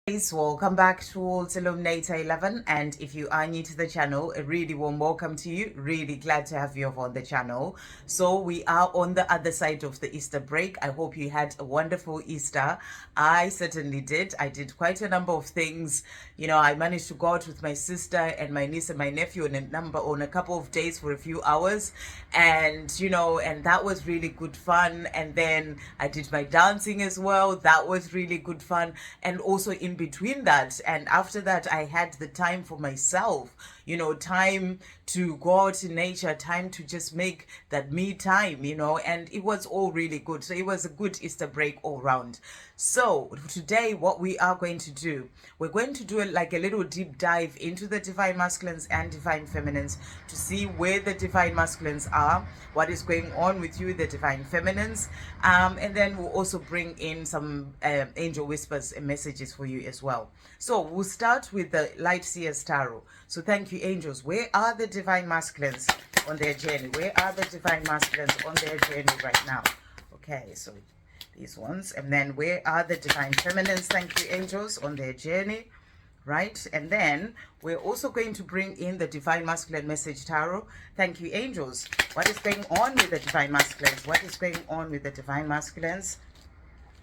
Guys, welcome back to Illuminator 11, and if you are new to the channel, a really warm welcome to you. Really glad to have you on the channel. So we are on the other side of the Easter break. I hope you had a wonderful Easter. I certainly did. I did quite a number of things. I managed to go out with my sister and my niece and my nephew on a couple of days for a few hours, and and that was really good fun. And then I did my dancing as well. That was really good fun. And also in between that and after that, I had the time for myself, time to go out in nature, time to just make that me time, and it was all really good. So it was a good Easter break all round. So today what we are going to do, we're going to do like a little deep dive into the divine masculines and divine feminines to see where the divine masculines are, what is going on with you, the divine feminines, and then we'll also bring in some angel whispers and messages for you as well. So we'll start with the light seers tarot. So thank you, angels. Where are the divine masculines on their journey? Where are the divine masculines on their journey right now? Okay, so these ones. And then where are the divine feminines? Thank you, angels, on their journey, right? And then we're also going to bring in the divine masculine message tarot. Thank you, angels. What is going on with the divine masculines? What is going on with the divine masculines?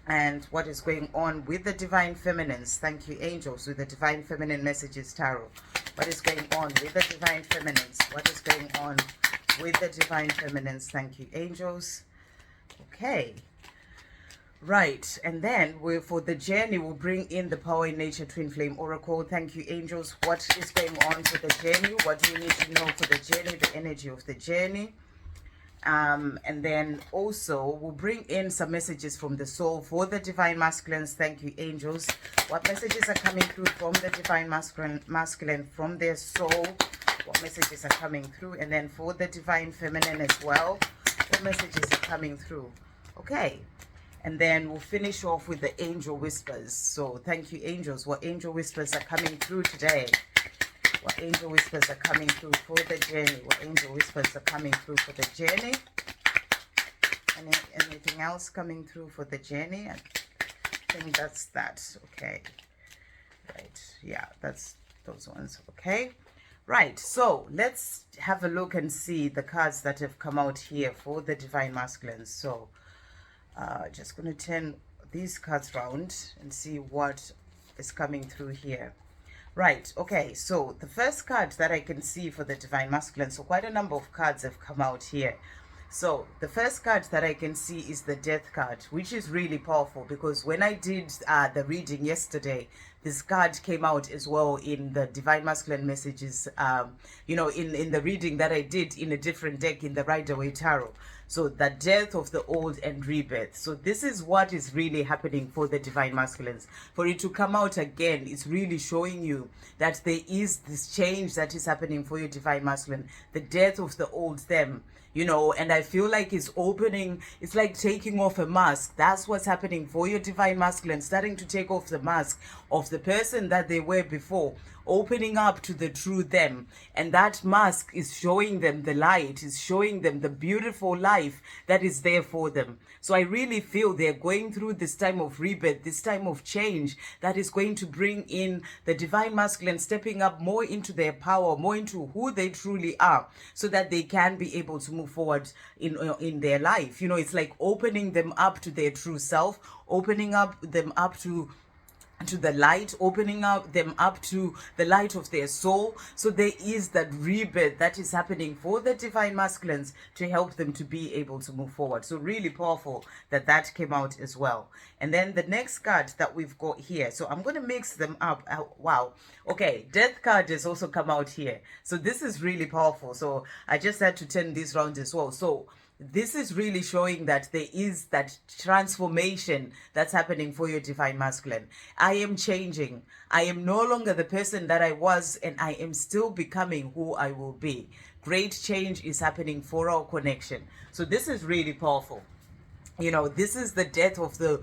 And what is going on with the divine feminines? Thank you, angels, with the divine feminine messages tarot. What is going on with the divine feminines? What is going on with the divine feminines? Thank you, angels. Okay. Right, and then for the journey, we'll bring in the Power in Nature Twin Flame Oracle. Thank you, angels. What is going on for the journey? What do you need to know for the journey, the energy of the journey? And then also we'll bring in some messages from the soul for the divine masculines. Thank you, angels. What messages are coming through from the divine masculine from their soul? What messages are coming through? And then for the divine feminine as well, what messages are coming through? Okay. And then we'll finish off with the angel whispers. So thank you, angels. What angel whispers are coming through today? What angel whispers are coming through for the journey? What angel whispers are coming through for the journey? Anything else coming through for the journey? I think that's that. Okay. Right. Yeah, that's those ones. Okay. Right. So let's have a look and see the cards that have come out here for the divine masculines. So just going to turn these cards round and see what is coming through here. Right, okay, so the first card that I can see for the divine masculine, so quite a number of cards have come out here. So the first card that I can see is the death card, which is really powerful because when I did the reading yesterday, this card came out as well in the divine masculine messages, in the reading that I did in a different deck in the Rider-Waite Tarot. So the death of the old and rebirth. So this is what is really happening for the divine masculines. For it to come out again, it's really showing you that there is this change that is happening for your divine masculine. The death of the old them. And I feel like it's opening, it's like taking off a mask. That's what's happening for your divine masculine, starting to take off the mask of the person that they were before, opening up to the true them. And that mask is showing them the light, is showing them the beautiful life that is there for them. So I really feel they're going through this time of rebirth, this time of change that is going to bring in the divine masculine stepping up more into their power, more into who they truly are, so that they can be able to move forward in their life. It's like opening them up to their true self, opening them up to the light, opening them up to the light of their soul. So there is that rebirth that is happening for the divine masculines to help them to be able to move forward. So really powerful that came out as well. And then the next card that we've got here, so I'm going to mix them up. Wow. Okay, death card has also come out here. So this is really powerful. So I just had to turn this round as well. So this is really showing that there is that transformation that's happening for your divine masculine. I am changing. I am no longer the person that I was, and I am still becoming who I will be. Great change is happening for our connection. So this is really powerful. This is the death of the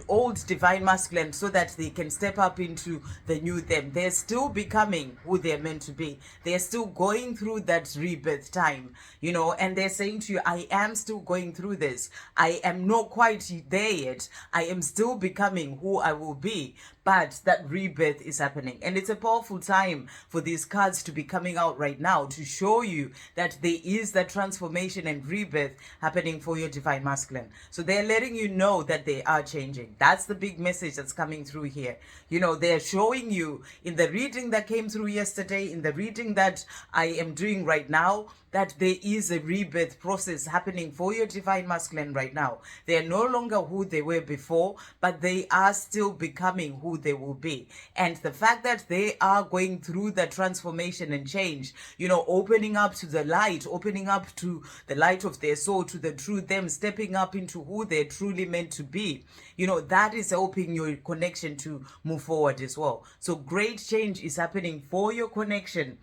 old divine masculine, so that they can step up into the new them. They're still becoming who they're meant to be. They're still going through that rebirth time, and they're saying to you, I am still going through this. I am not quite there yet. I am still becoming who I will be. but that rebirth is happening. And it's a powerful time for these cards to be coming out right now to show you that there is that transformation and rebirth happening for your divine masculine. So they're letting you know that they are changing. That's the big message that's coming through here. You know, they're showing you in the reading that came through yesterday, in the reading that I am doing right now, that there is a rebirth process happening for your divine masculine right now. They are no longer who they were before, but they are still becoming who they will be. And the fact that they are going through that transformation and change, you know, opening up to the light, opening up to the light of their soul, to the true them, stepping up into who they're truly meant to be, you know, that is helping your connection to move forward as well. So great change is happening for your connection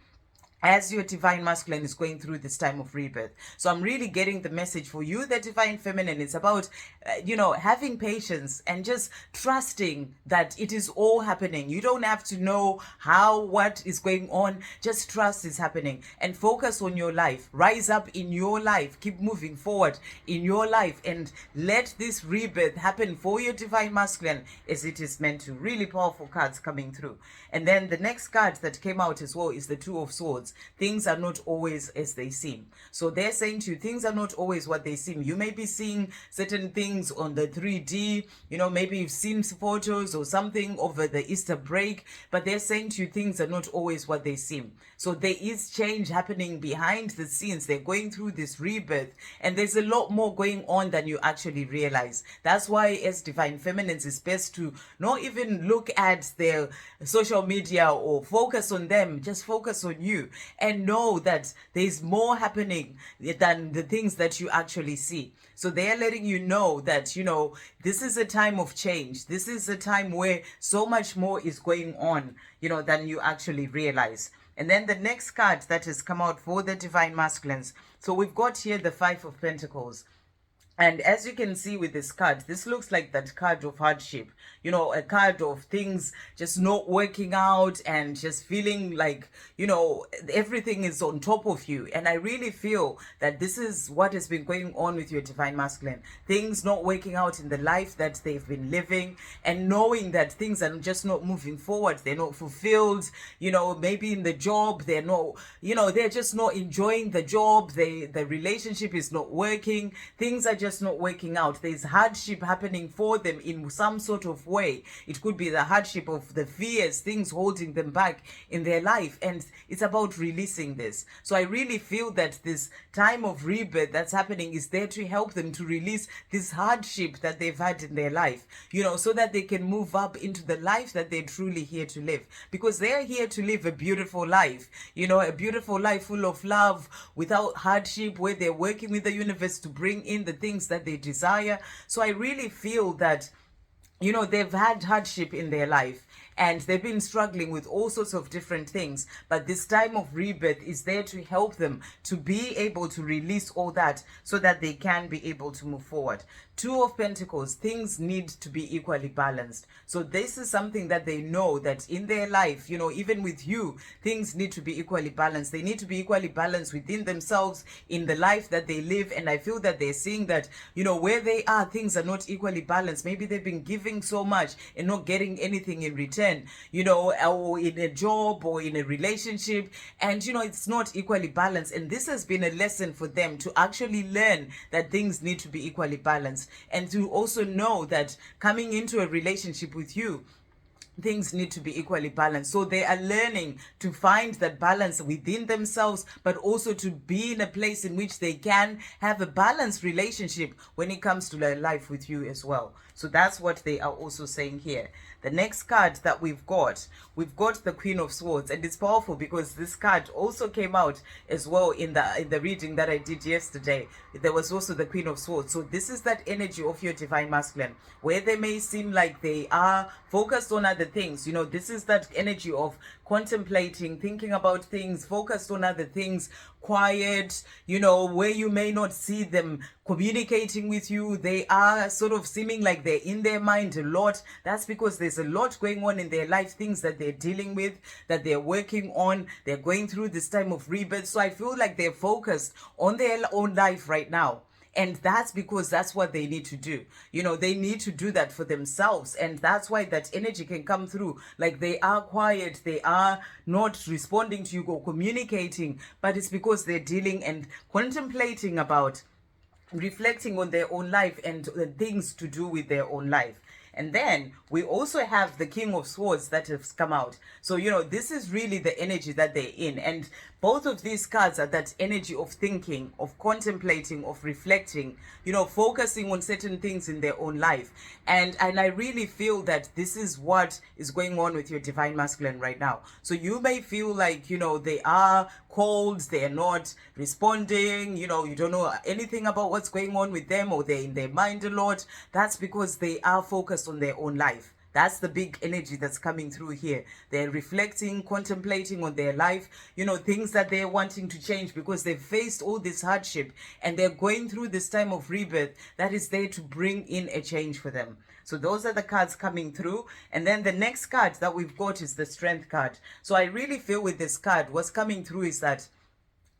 as your divine masculine is going through this time of rebirth. So I'm really getting the message for you, the divine feminine. It's about, you know, having patience and just trusting that it is all happening. You don't have to know what is going on. Just trust is happening and focus on your life. Rise up in your life. Keep moving forward in your life and let this rebirth happen for your divine masculine as it is meant to. Really powerful cards coming through. And then the next card that came out as well is the Two of Swords. Things are not always as they seem. So they're saying to you, things are not always what they seem. You may be seeing certain things on the 3D, you know, maybe you've seen photos or something over the Easter break, but they're saying to you, things are not always what they seem. So there is change happening behind the scenes. They're going through this rebirth, and there's a lot more going on than you actually realize. That's why as divine feminines, it's best to not even look at their social media or focus on them. Just focus on you and know that there's more happening than the things that you actually see. So they're letting you know that, you know, this is a time of change. This is a time where so much more is going on, you know, than you actually realize. And then the next card that has come out for the divine masculines. So we've got here the Five of Pentacles. And as you can see with this card, this looks like that card of hardship, you know, a card of things just not working out and just feeling like, you know, everything is on top of you. And I really feel that this is what has been going on with your divine masculine. Things not working out in the life that they've been living, and knowing that things are just not moving forward. They're not fulfilled, you know, maybe in the job, they're not, you know, they're just not enjoying the job. The relationship is not working. Things are just not working out. There's hardship happening for them in some sort of way. It could be the hardship of the fears, things holding them back in their life, and it's about releasing this. So I really feel that this time of rebirth that's happening is there to help them to release this hardship that they've had in their life, you know, so that they can move up into the life that they're truly here to live, because they're here to live a beautiful life, you know, a beautiful life full of love, without hardship, where they're working with the universe to bring in the things that they desire. So I really feel that, you know, they've had hardship in their life and they've been struggling with all sorts of different things, but this time of rebirth is there to help them to be able to release all that so that they can be able to move forward. Two of Pentacles, things need to be equally balanced. So this is something that they know that in their life, you know, even with you, things need to be equally balanced. They need to be equally balanced within themselves, in the life that they live. And I feel that they're seeing that, you know, where they are, things are not equally balanced. Maybe they've been giving so much and not getting anything in return, you know, or in a job or in a relationship, and, you know, it's not equally balanced. And this has been a lesson for them to actually learn that things need to be equally balanced, and to also know that coming into a relationship with you, things need to be equally balanced. So they are learning to find that balance within themselves, but also to be in a place in which they can have a balanced relationship when it comes to their life with you as well. So that's what they are also saying here. The next card that we've got the Queen of Swords, and it's powerful because this card also came out as well in the reading that I did yesterday. There was also the Queen of Swords. So this is that energy of your divine masculine, where they may seem like they are focused on other things. You know, this is that energy of contemplating, thinking about things, focused on other things, quiet, you know, where you may not see them communicating with you. They are sort of seeming like they're in their mind a lot. That's because there's a lot going on in their life, things that they're dealing with, that they're working on. They're going through this time of rebirth. So I feel like they're focused on their own life right now. And that's because that's what they need to do. They need to do that for themselves. And that's why that energy can come through. Like they are quiet, they are not responding to you or communicating, but it's because they're dealing and contemplating about, reflecting on their own life and the things to do with their own life. And then we also have the King of Swords that has come out. So, this is really the energy that they're in. And both of these cards are that energy of thinking, of contemplating, of reflecting, focusing on certain things in their own life. And I really feel that this is what is going on with your divine masculine right now. So you may feel like, they are cold, they're not responding, you don't know anything about what's going on with them, or they're in their mind a lot. That's because they are focused on their own life. That's the big energy that's coming through here. They're reflecting, contemplating on their life, things that they're wanting to change because they've faced all this hardship and they're going through this time of rebirth that is there to bring in a change for them. So those are the cards coming through. And then the next card that we've got is the Strength card. So I really feel with this card, what's coming through is that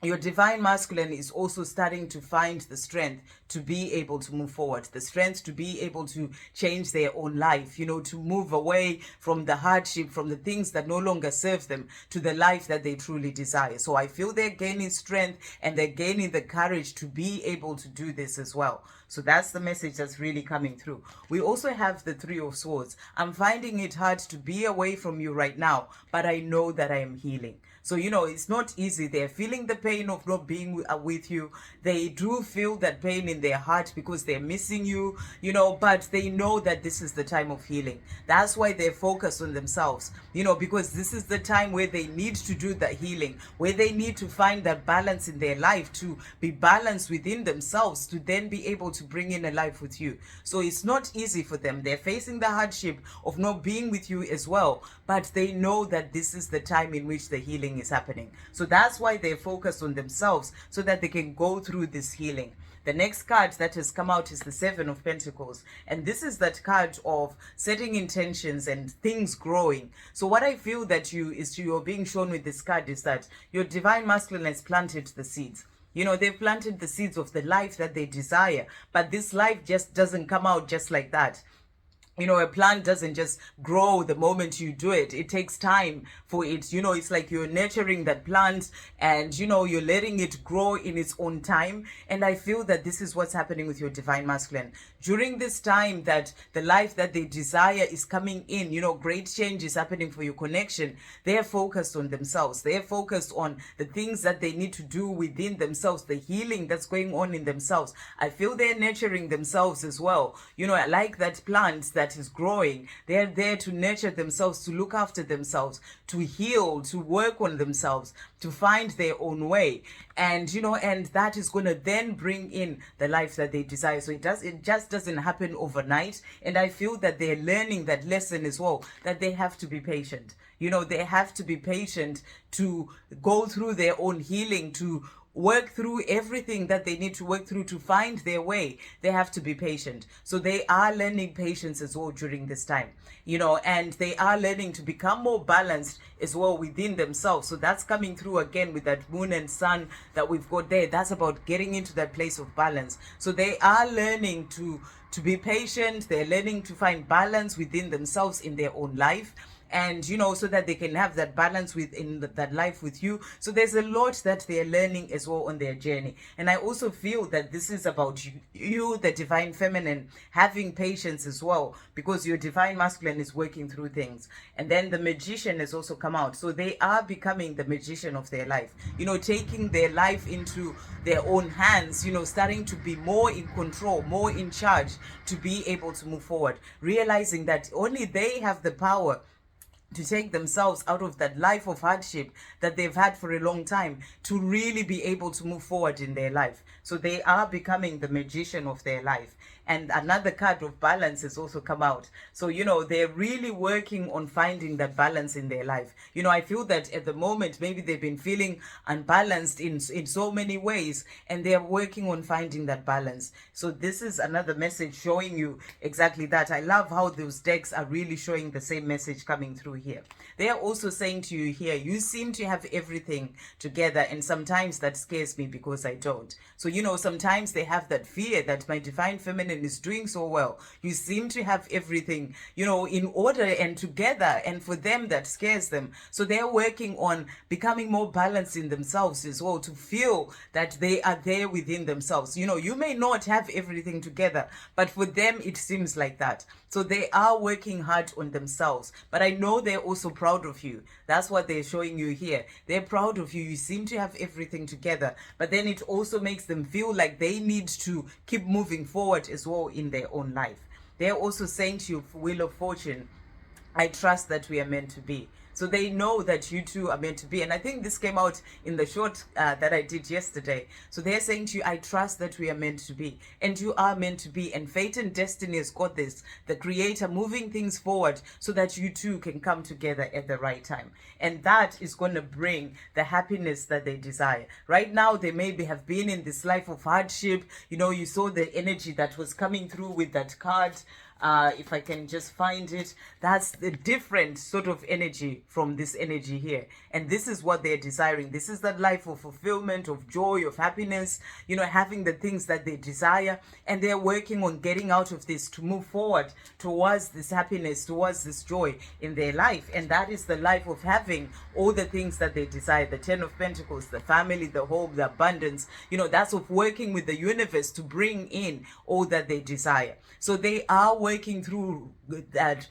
your divine masculine is also starting to find the strength to be able to move forward, the strength to be able to change their own life, to move away from the hardship, from the things that no longer serve them, to the life that they truly desire. So I feel they're gaining strength and they're gaining the courage to be able to do this as well. So that's the message that's really coming through. We also have the Three of Swords. I'm finding it hard to be away from you right now, but I know that I am healing. So, it's not easy. They're feeling the pain of not being with you. They do feel that pain in their heart because they're missing you, but they know that this is the time of healing. That's why they're focused on themselves, because this is the time where they need to do the healing, where they need to find that balance in their life, to be balanced within themselves, to then be able to bring in a life with you. So it's not easy for them. They're facing the hardship of not being with you as well, but they know that this is the time in which the healing is happening. So that's why they're focused on themselves, so that they can go through this healing. The next card that has come out is the Seven of Pentacles. And this is that card of setting intentions and things growing. So what I feel that you're being shown with this card is that your divine masculine has planted the seeds. They've planted the seeds of the life that they desire. But this life just doesn't come out just like that. A plant doesn't just grow the moment you do it. It takes time for it. It's like you're nurturing that plant and, you're letting it grow in its own time. And I feel that this is what's happening with your divine masculine. During this time that the life that they desire is coming in, great change is happening for your connection. They're focused on themselves. They're focused on the things that they need to do within themselves, the healing that's going on in themselves. I feel they're nurturing themselves as well. Like that plant that is growing, they're there to nurture themselves, to look after themselves, to heal, to work on themselves, to find their own way. And and that is going to then bring in the life that they desire. So it just doesn't happen overnight. And I feel that they're learning that lesson as well, that they have to be patient. They have to be patient to go through their own healing, to work through everything that they need to work through to find their way. They have to be patient. So they are learning patience as well during this time, and they are learning to become more balanced as well within themselves. So that's coming through again with that moon and sun that we've got there. That's about getting into that place of balance. So they are learning to be patient. They're learning to find balance within themselves in their own life. And so that they can have that balance within that life with you. So there's a lot that they're learning as well on their journey. And I also feel that this is about you, the divine feminine, having patience as well, because your divine masculine is working through things. And then the magician has also come out. So they are becoming the magician of their life, taking their life into their own hands, starting to be more in control, more in charge, to be able to move forward, realizing that only they have the power to take themselves out of that life of hardship that they've had for a long time, to really be able to move forward in their life. So they are becoming the magician of their life. And another card of balance has also come out. So, they're really working on finding that balance in their life. I feel that at the moment, maybe they've been feeling unbalanced in so many ways, and they're working on finding that balance. So this is another message showing you exactly that. I love how those decks are really showing the same message coming through here. They are also saying to you here, you seem to have everything together, and sometimes that scares me because I don't. So, you know, sometimes they have that fear that my divine feminine is doing so well. You seem to have everything, you know, in order and together, and for them that scares them. So they're working on becoming more balanced in themselves as well, to feel that they are there within themselves. You know, you may not have everything together, but for them it seems like that. So they are working hard on themselves, but I know they're also proud of you. That's what they're showing you here. They're proud of you. You seem to have everything together, but then it also makes them feel like they need to keep moving forward as well in their own life. They're also saying to you, Wheel of Fortune, I trust that we are meant to be. So they know that you two are meant to be. And I think this came out in the short that I did yesterday. So they're saying to you, I trust that we are meant to be. And you are meant to be. And fate and destiny has got this, the creator moving things forward so that you two can come together at the right time. And that is going to bring the happiness that they desire. Right now, they maybe have been in this life of hardship. You know, you saw the energy that was coming through with that card. If I can just find it, that's the different sort of energy from this energy here. And this is what they're desiring. This is that life of fulfillment, of joy, of happiness, you know, having the things that they desire. And they're working on getting out of this to move forward towards this happiness, towards this joy in their life. And that is the life of having all the things that they desire. The 10 of Pentacles, the family, the home, the abundance, you know, that's of working with the universe to bring in all that they desire. So they are working through that,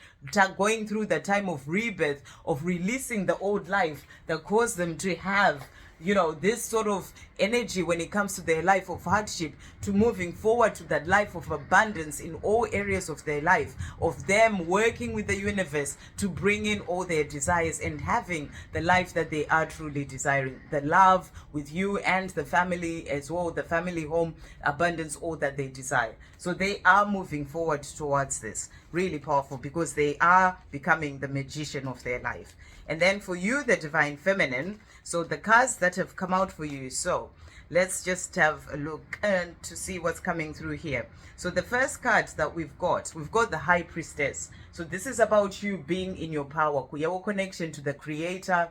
going through the time of rebirth, of releasing the old life that caused them to have, you know, this sort of energy when it comes to their life of hardship, to moving forward to that life of abundance in all areas of their life, of them working with the universe to bring in all their desires and having the life that they are truly desiring, the love with you and the family as well, the family, home, abundance, all that they desire. So they are moving forward towards this. Really powerful, because they are becoming the magician of their life. And then for you, the divine feminine, so the cards that have come out for you, so let's just have a look and to see what's coming through here. So the first card that we've got the High Priestess. So this is about you being in your power, your connection to the creator,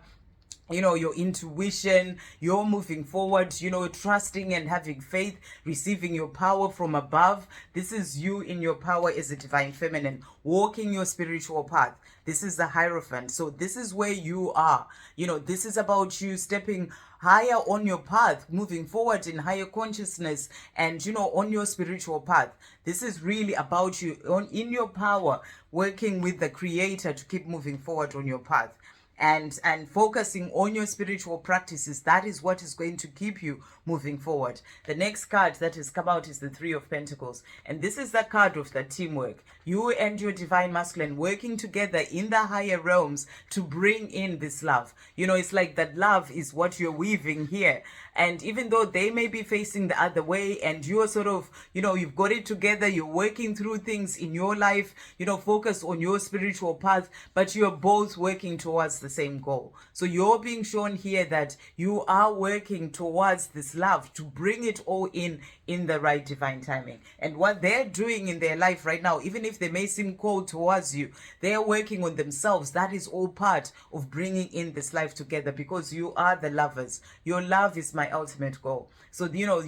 you know, your intuition, you're moving forward, you know, trusting and having faith, receiving your power from above. This is you in your power as a divine feminine, walking your spiritual path. This is the Hierophant. So this is where you are. You know, this is about you stepping higher on your path, moving forward in higher consciousness and, you know, on your spiritual path. This is really about you in your power, working with the creator to keep moving forward on your path. And focusing on your spiritual practices. That is what is going to keep you moving forward. The next card that has come out is the Three of Pentacles. And this is the card of the teamwork. You and your divine masculine working together in the higher realms to bring in this love. You know, it's like that love is what you're weaving here. And even though they may be facing the other way and you're sort of, you know, you've got it together, you're working through things in your life, you know, focus on your spiritual path, but you're both working towards the same goal. So you're being shown here that you are working towards this love to bring it all in the right divine timing. And what they're doing in their life right now, even if they may seem cold towards you, they're working on themselves. That is all part of bringing in this life together, because you are the lovers. Your love is my ultimate goal. So, you know,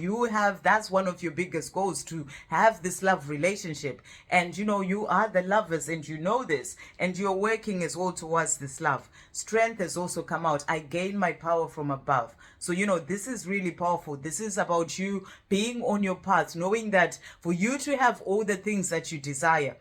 that's one of your biggest goals, to have this love relationship. And, you know, you are the lovers and you know this, and you're working as well towards this love. Strength has also come out. I gain my power from above. So, you know, this is really powerful. This is about you being on your path, knowing that for you to have all the things that you desire,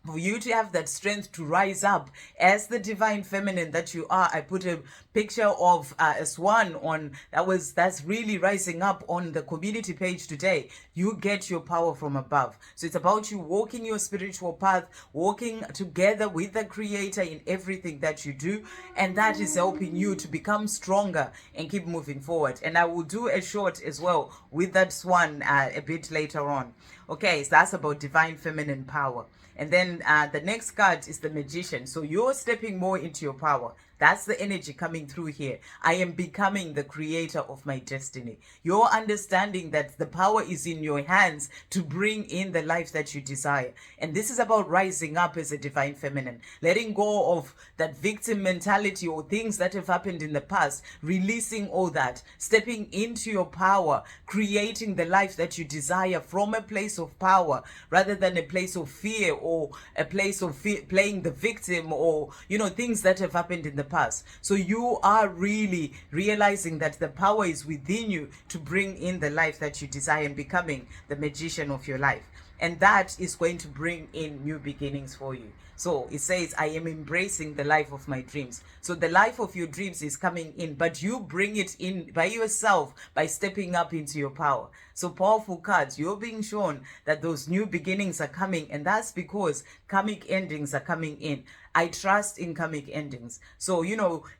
for you to have that strength to rise up as the divine feminine that you are. I put a picture of a swan on that's really rising up on the community page today. You get your power from above. So it's about you walking your spiritual path, walking together with the creator in everything that you do, and that is helping you to become stronger and keep moving forward. And I will do a short as well with that swan a bit later on. Okay, so that's about divine feminine power. And then the next card is the Magician. So you're stepping more into your power. That's the energy coming through here. I am becoming the creator of my destiny. You're understanding that the power is in your hands to bring in the life that you desire. And this is about rising up as a divine feminine, letting go of that victim mentality or things that have happened in the past, releasing all that, stepping into your power, creating the life that you desire from a place of power rather than a place of fear or a place of playing the victim or, things that have happened in the past. So you are really realizing that the power is within you to bring in the life that you desire and becoming the magician of your life. And that is going to bring in new beginnings for you. So it says, I am embracing the life of my dreams. So the life of your dreams is coming in, but you bring it in by yourself by stepping up into your power. So powerful cards, you're being shown that those new beginnings are coming, and that's because karmic endings are coming in. I trust in karmic endings. So,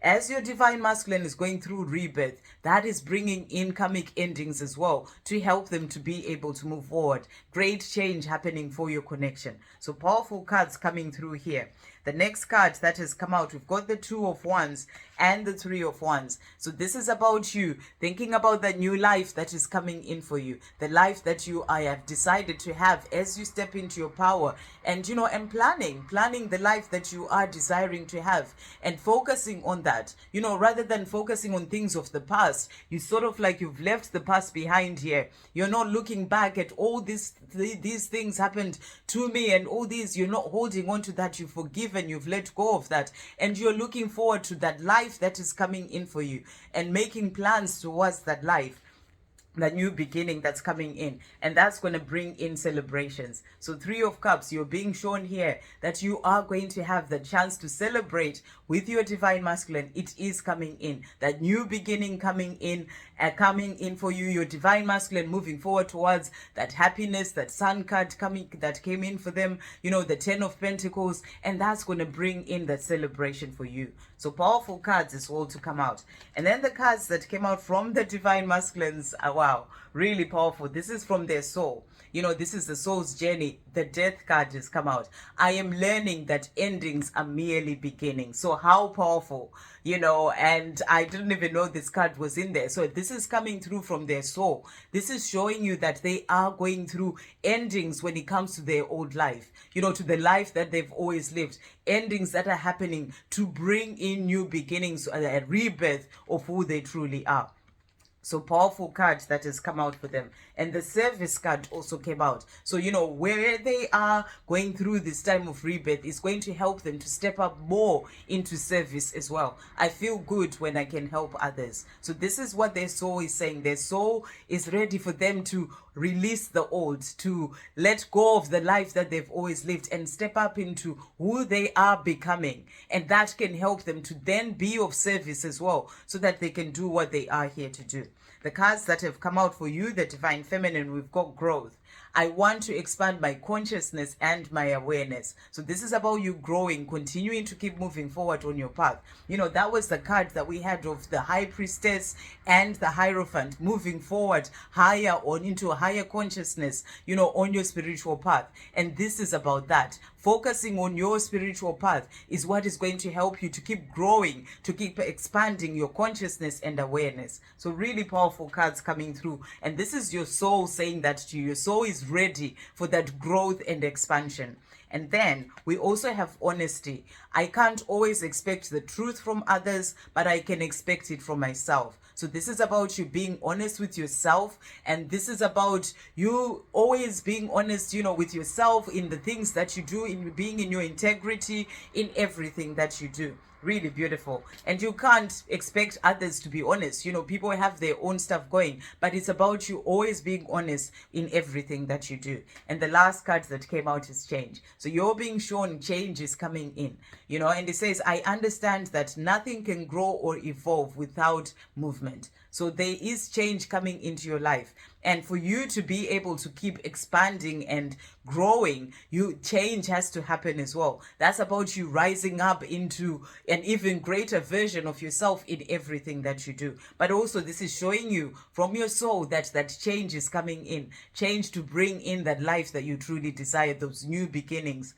as your divine masculine is going through rebirth, that is bringing in karmic endings as well to help them to be able to move forward. Great change happening for your connection. So powerful cards coming through here. The next card that has come out, we've got the 2 of Wands and the 3 of Wands. So this is about you thinking about the new life that is coming in for you, the life that I have decided to have as you step into your power, and and planning the life that you are desiring to have and focusing on that, rather than focusing on things of the past. You sort of like you've left the past behind here. You're not looking back at all these things happened to me and all these. You're not holding on to that. You've forgiven, you've let go of that, and you're looking forward to that life that is coming in for you and making plans towards that life, the new beginning that's coming in, and that's going to bring in celebrations. So 3 of Cups, you're being shown here that you are going to have the chance to celebrate with your divine masculine. It is coming in, that new beginning coming in for you, your divine masculine moving forward towards that happiness, that sun card that came in for them, the 10 of Pentacles, and that's going to bring in that celebration for you. So powerful cards is all to come out. And then the cards that came out from the divine masculines are, wow, really powerful. This is from their soul. This is the soul's journey. The death card has come out. I am learning that endings are merely beginnings. So how powerful, and I didn't even know this card was in there. So this is coming through from their soul. This is showing you that they are going through endings when it comes to their old life, to the life that they've always lived. Endings that are happening to bring in new beginnings, a rebirth of who they truly are. So powerful card that has come out for them. And the service card also came out. So, where they are going through this time of rebirth is going to help them to step up more into service as well. I feel good when I can help others. So this is what their soul is saying. Their soul is ready for them to release the old, to let go of the life that they've always lived and step up into who they are becoming. And that can help them to then be of service as well, so that they can do what they are here to do. The cards that have come out for you, the divine feminine, we've got growth. I want to expand my consciousness and my awareness. So this is about you growing, continuing to keep moving forward on your path. That was the card that we had of the High Priestess and the Hierophant, moving forward higher on into a higher consciousness, on your spiritual path. And this is about that. Focusing on your spiritual path is what is going to help you to keep growing, to keep expanding your consciousness and awareness. So really powerful cards coming through. And this is your soul saying that to you. Your soul is ready for that growth and expansion. And then we also have honesty. I can't always expect the truth from others, but I can expect it from myself. So this is about you being honest with yourself. And this is about you always being honest, with yourself in the things that you do, in being in your integrity, in everything that you do. Really beautiful. And you can't expect others to be honest. People have their own stuff going, but it's about you always being honest in everything that you do. And the last card that came out is change. So you're being shown change is coming in, and it says, I understand that nothing can grow or evolve without movement. So there is change coming into your life. And for you to be able to keep expanding and growing, change has to happen as well. That's about you rising up into an even greater version of yourself in everything that you do. But also this is showing you from your soul that change is coming in. Change to bring in that life that you truly desire, those new beginnings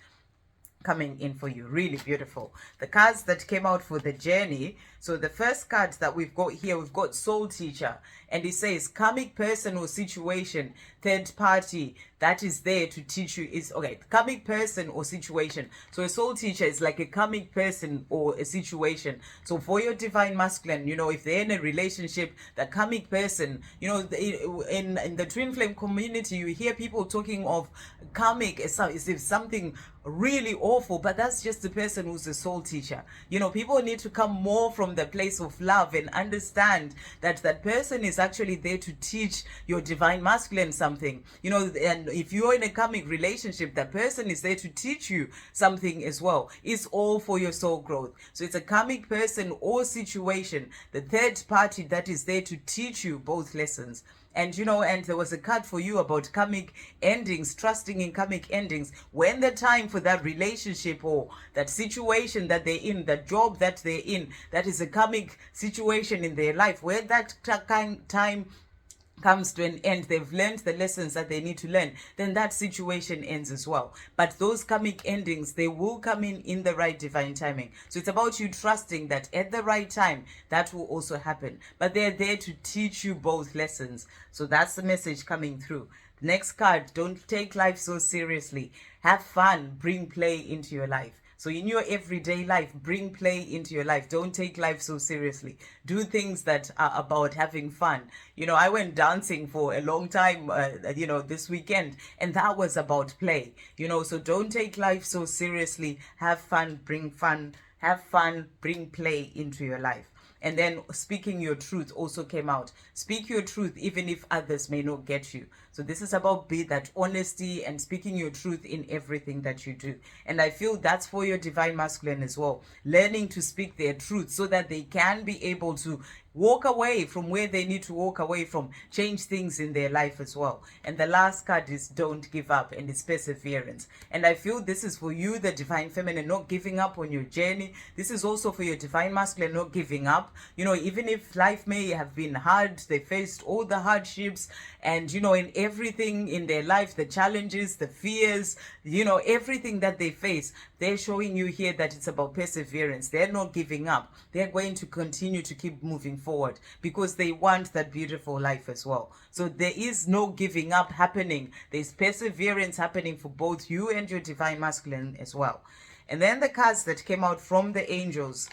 coming in for you. Really beautiful. The cards that came out for the journey. So the first card that we've got here, we've got Soul Teacher. And it says, karmic person or situation, third party that is there to teach you is, okay, karmic person or situation. So a soul teacher is like a karmic person or a situation. So for your divine masculine, you know, if they're in a relationship, the karmic person, you know, in the twin flame community, you hear people talking of karmic as if something really awful, but that's just the person who's a soul teacher. You know, people need to come more from the place of love and understand that that person is actually there to teach your divine masculine something, you know. And if you're in a karmic relationship, that person is there to teach you something as well. It's all for your soul growth. So it's a karmic person or situation, the third party that is there to teach you both lessons. And you know, and there was a card for you about karmic endings, trusting in karmic endings. When the time for that relationship or that situation that they're in, that job that they're in, that is a karmic situation in their life, where that time comes to an end, they've learned the lessons that they need to learn, then that situation ends as well. But those karmic endings, they will come in the right divine timing. So it's about you trusting that at the right time, that will also happen. But they're there to teach you both lessons. So that's the message coming through. Next card, don't take life so seriously. Have fun, bring play into your life. So in your everyday life, bring play into your life. Don't take life so seriously. Do things that are about having fun. You know, I went dancing for a long time, you know, this weekend, and that was about play. You know, so don't take life so seriously. Have fun, bring fun. Have fun, bring play into your life. And then speaking your truth also came out. Speak your truth even if others may not get you. So this is about that honesty and speaking your truth in everything that you do. And I feel that's for your divine masculine as well. Learning to speak their truth so that they can be able to walk away from where they need to walk away from, change things in their life as well. And the last card is don't give up, and it's perseverance. And I feel this is for you, the divine feminine, not giving up on your journey. This is also for your divine masculine, not giving up. You know, even if life may have been hard, they faced all the hardships and, you know, in everything in their life, the challenges, the fears, you know, everything that they face, they're showing you here that it's about perseverance. They're not giving up. They're going to continue to keep moving forward because they want that beautiful life as well. So there is no giving up happening. There's perseverance happening for both you and your divine masculine as well. And then the cards that came out from the angels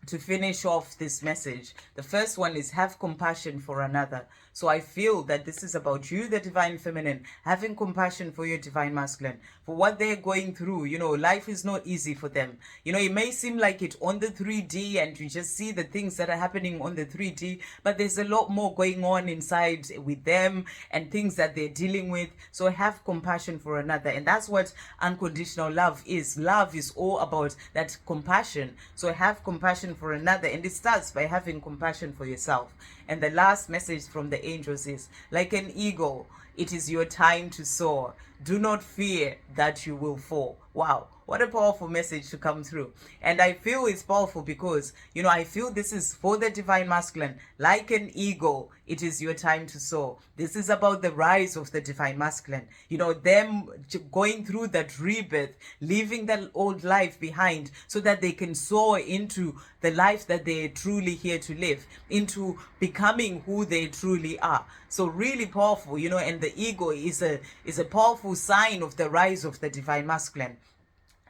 to finish off this message. The first one is have compassion for another. So I feel that this is about you, the divine feminine, having compassion for your divine masculine, for what they're going through. You know, life is not easy for them. You know, it may seem like it on the 3D and you just see the things that are happening on the 3D, but there's a lot more going on inside with them and things that they're dealing with. So have compassion for another. And that's what unconditional love is. Love is all about that compassion. So have compassion for another. And it starts by having compassion for yourself. And the last message from the angels is, like an eagle, it is your time to soar. Do not fear that you will fall. Wow, what a powerful message to come through. And I feel it's powerful because, you know, I feel this is for the divine masculine. Like an eagle, it is your time to soar. This is about the rise of the divine masculine. You know, them going through that rebirth, leaving that old life behind so that they can soar into the life that they're truly here to live, into becoming who they truly are. So really powerful, you know, and the eagle is a powerful sign of the rise of the divine masculine.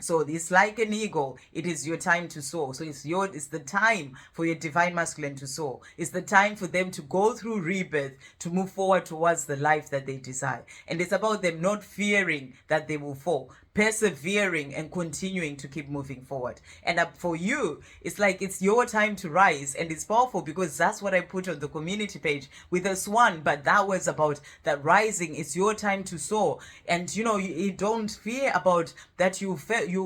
So it's like an eagle. It is your time to soar. So it's the time for your divine masculine to soar. It's the time for them to go through rebirth, to move forward towards the life that they desire. And it's about them not fearing that they will fall, persevering and continuing to keep moving forward. And for you, it's like it's your time to rise. And it's powerful because that's what I put on the community page with a swan. But that was about that rising. It's your time to soar. And you know, you don't fear about that you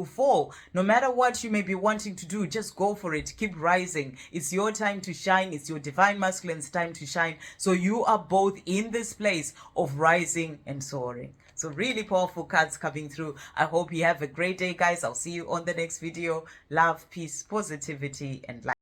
fall. No matter what you may be wanting to do, just go for it. Keep rising. It's your time to shine. It's your divine masculine's time to shine. So you are both in this place of rising and soaring. So really powerful cards coming through. I hope you have a great day, guys. I'll see you on the next video. Love, peace, positivity, and light.